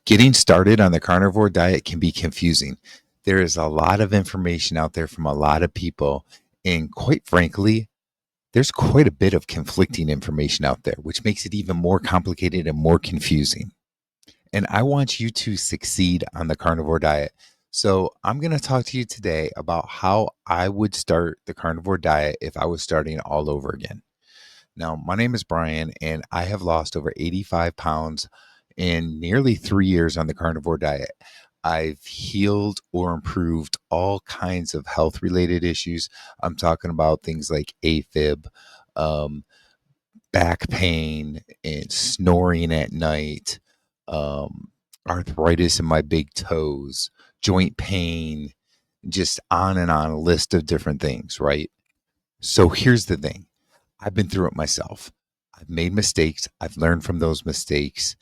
Getting started on the carnivore diet can be confusing. There is a lot of information out there from a lot of people, and quite frankly, there's quite a bit of conflicting information out there, which makes it even more complicated and more confusing. And I want you to succeed on the carnivore diet. So, I'm going to talk to you today about how I would start the carnivore diet if I was starting all over again. Now, my name is Brian, and I have lost over 85 pounds in nearly 3 years on the carnivore diet. I've healed or improved all kinds of health related issues. I'm talking about things like AFib, um, back pain, and snoring at night, um, arthritis in my big toes, joint pain, just on and on a list of different things, right? So here's the thing. I've been through it myself. I've made mistakes. I've learned from those mistakes.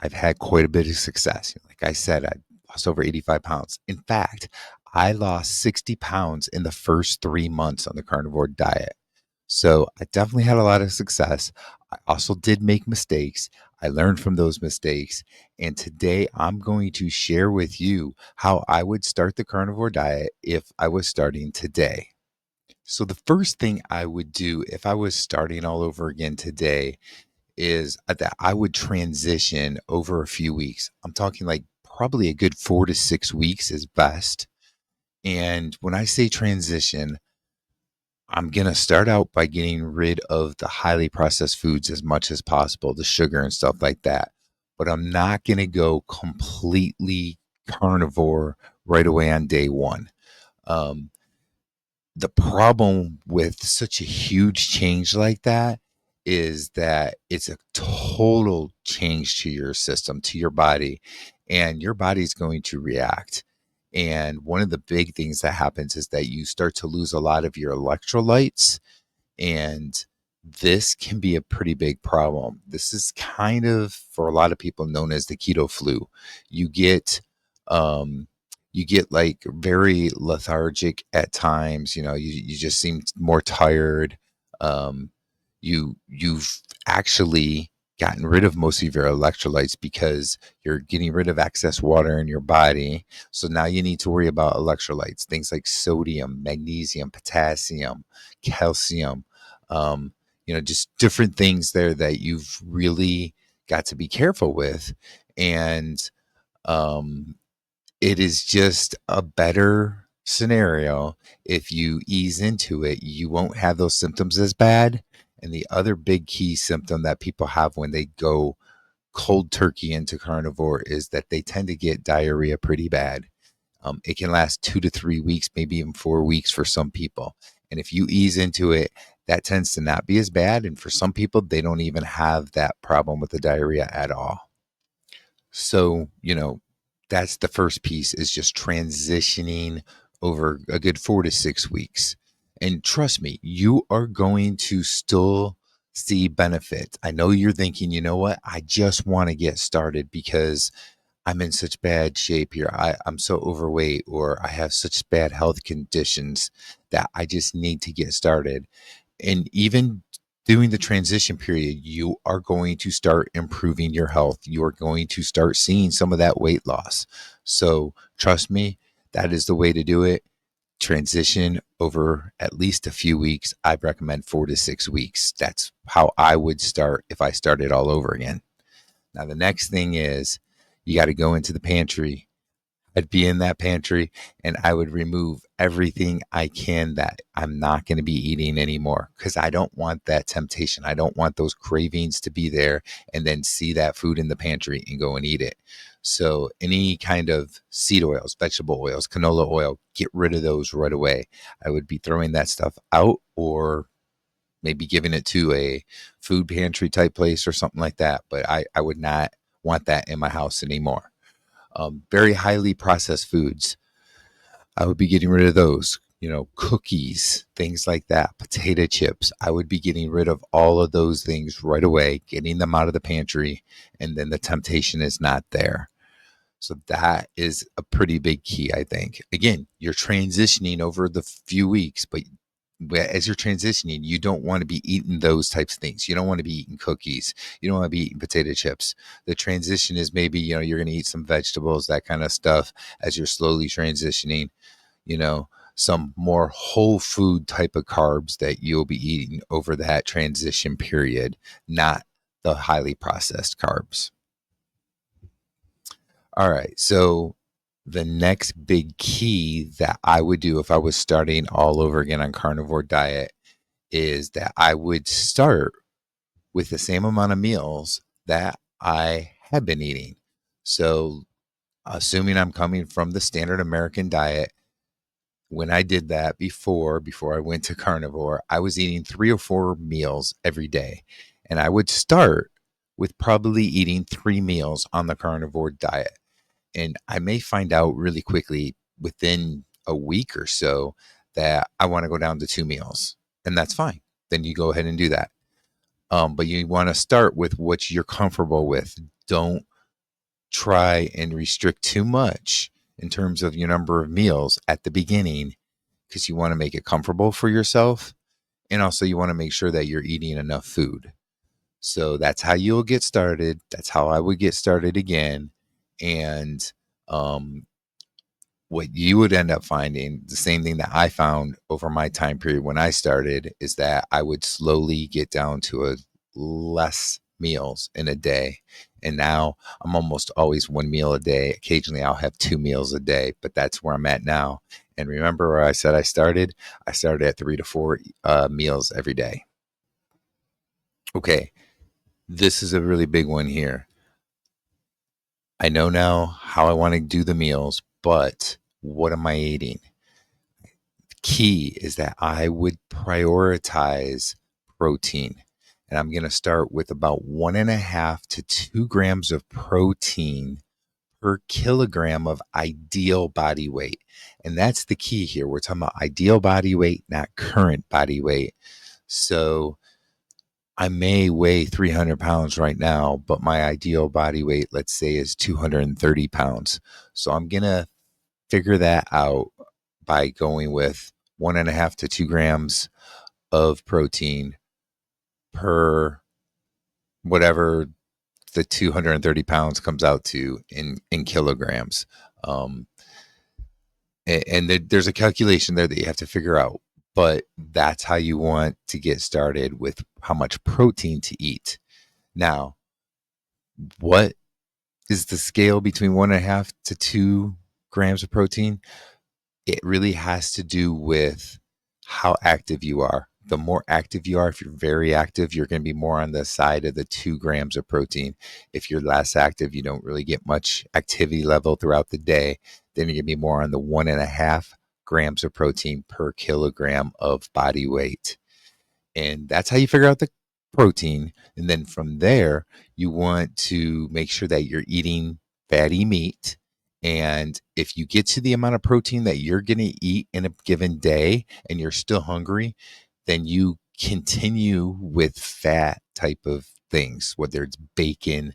I've had quite a bit of success. Like I said, I lost over 85 pounds. In fact, I lost 60 pounds in the first 3 months on the carnivore diet. So I definitely had a lot of success. I also did make mistakes. I learned from those mistakes. And today I'm going to share with you how I would start the carnivore diet if I was starting today. So, the first thing I would do if I was starting all over again today is that I would transition over a few weeks. I'm talking like probably a good 4 to 6 weeks is best. And when I say transition, I'm going to start out by getting rid of the highly processed foods as much as possible, the sugar and stuff like that. But I'm not going to go completely carnivore right away on day one. Um, the problem with such a huge change like that is that it's a total change to your system, to your body, and your body's going to react. And one of the big things that happens is that you start to lose a lot of your electrolytes, and this can be a pretty big problem. This is kind of, for a lot of people, known as the keto flu. You get, um, you get like very lethargic at times. You just seem more tired. Um, you've actually gotten rid of most of your electrolytes because you're getting rid of excess water in your body. So now you need to worry about electrolytes, things like sodium, magnesium, potassium, calcium, um, just different things there that you've really got to be careful with. And um, it is just a better scenario if you ease into it. You won't have those symptoms as bad. And the other big key symptom that people have when they go cold turkey into carnivore is that they tend to get diarrhea pretty bad. It can last 2 to 3 weeks, maybe even 4 weeks for some people. And if you ease into it, that tends to not be as bad. And for some people, they don't even have that problem with the diarrhea at all. So, that's the first piece, is just transitioning over a good 4 to 6 weeks. And trust me, you are going to still see benefit. I know you're thinking, you know what? I just want to get started because I'm in such bad shape here. I'm so overweight, or I have such bad health conditions that I just need to get started. And even during the transition period, you are going to start improving your health. You are going to start seeing some of that weight loss. So trust me, that is the way to do it. Transition over at least a few weeks. I'd recommend 4 to 6 weeks. That's how I would start if I started all over again. Now, the next thing is you got to go into the pantry. I'd be in that pantry and I would remove everything I can that I'm not going to be eating anymore, because I don't want that temptation. I don't want those cravings to be there and then see that food in the pantry and go and eat it. So, any kind of seed oils, vegetable oils, canola oil, get rid of those right away. I would be throwing that stuff out, or maybe giving it to a food pantry type place or something like that. But I would not want that in my house anymore. Very highly processed foods, I would be getting rid of those. Cookies, things like that, potato chips. I would be getting rid of all of those things right away, getting them out of the pantry, and then the temptation is not there. So that is a pretty big key, I think. Again, you're transitioning over the few weeks, but as you're transitioning, you don't want to be eating those types of things. You don't want to be eating cookies. You don't want to be eating potato chips. The transition is maybe, you're going to eat some vegetables, that kind of stuff as you're slowly transitioning, you know, some more whole food type of carbs that you'll be eating over that transition period, not the highly processed carbs. All right. So the next big key that I would do if I was starting all over again on carnivore diet is that I would start with the same amount of meals that I had been eating. So, assuming I'm coming from the standard American diet, when I did that before I went to carnivore, I was eating 3 or 4 meals every day. And I would start with probably eating 3 meals on the carnivore diet. And I may find out really quickly within a week or so that I want to go down to 2 meals. And that's fine. Then you go ahead and do that. But you want to start with what you're comfortable with. Don't try and restrict too much in terms of your number of meals at the beginning, because you want to make it comfortable for yourself. And also, you want to make sure that you're eating enough food. So that's how you'll get started. That's how I would get started again. And um, what you would end up finding, the same thing that I found over my time period when I started, is that I would slowly get down to a less meals in a day. And now I'm almost always 1 meal a day. Occasionally I'll have 2 meals a day, but that's where I'm at now. And remember where I said I started? I started at 3 to 4 meals every day. Okay, this is a really big one here. I know now how I want to do the meals, but what am I eating? Key is that I would prioritize protein. And I'm going to start with about 1.5 to 2 grams of protein per kilogram of ideal body weight. And that's the key here. We're talking about ideal body weight, not current body weight. So I may weigh 300 pounds right now, but my ideal body weight, let's say, is 230 pounds. So I'm going to figure that out by going with 1.5 to 2 grams of protein per whatever the 230 pounds comes out to in kilograms. Um, and there's a calculation there that you have to figure out, but that's how you want to get started with how much protein to eat. Now, what is the scale between 1.5 to 2 grams of protein? It really has to do with how active you are. The more active you are, if you're very active, you're going to be more on the side of the 2 grams of protein. If you're less active, you don't really get much activity level throughout the day, then you're going to be more on the 1.5 grams of protein per kilogram of body weight. And that's how you figure out the protein. And then from there, you want to make sure that you're eating fatty meat. And if you get to the amount of protein that you're going to eat in a given day and you're still hungry, then you continue with fat type of things, whether it's bacon,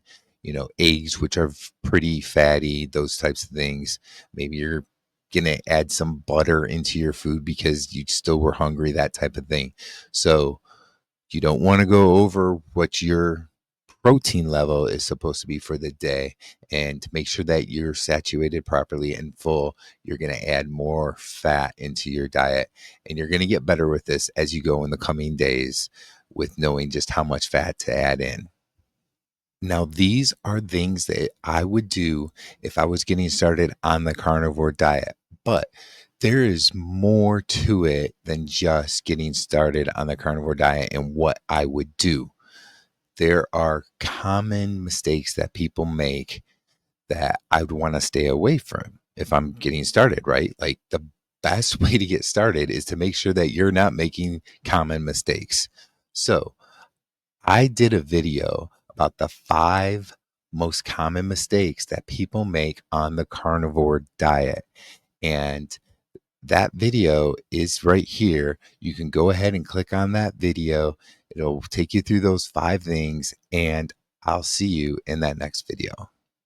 eggs, which are pretty fatty, those types of things. Maybe you're going to add some butter into your food because you still were hungry, that type of thing. So you don't want to go over what your protein level is supposed to be for the day. And to make sure that you're saturated properly and full, you're going to add more fat into your diet. And you're going to get better with this as you go in the coming days with knowing just how much fat to add in. Now, these are things that I would do if I was getting started on the carnivore diet, but there is more to it than just getting started on the carnivore diet and what I would do. There are common mistakes that people make that I would want to stay away from if I'm getting started, right? Like the best way to get started is to make sure that you're not making common mistakes. So, I did a video about the 5 most common mistakes that people make on the carnivore diet. And that video is right here. You can go ahead and click on that video. It'll take you through those 5 things, and I'll see you in that next video.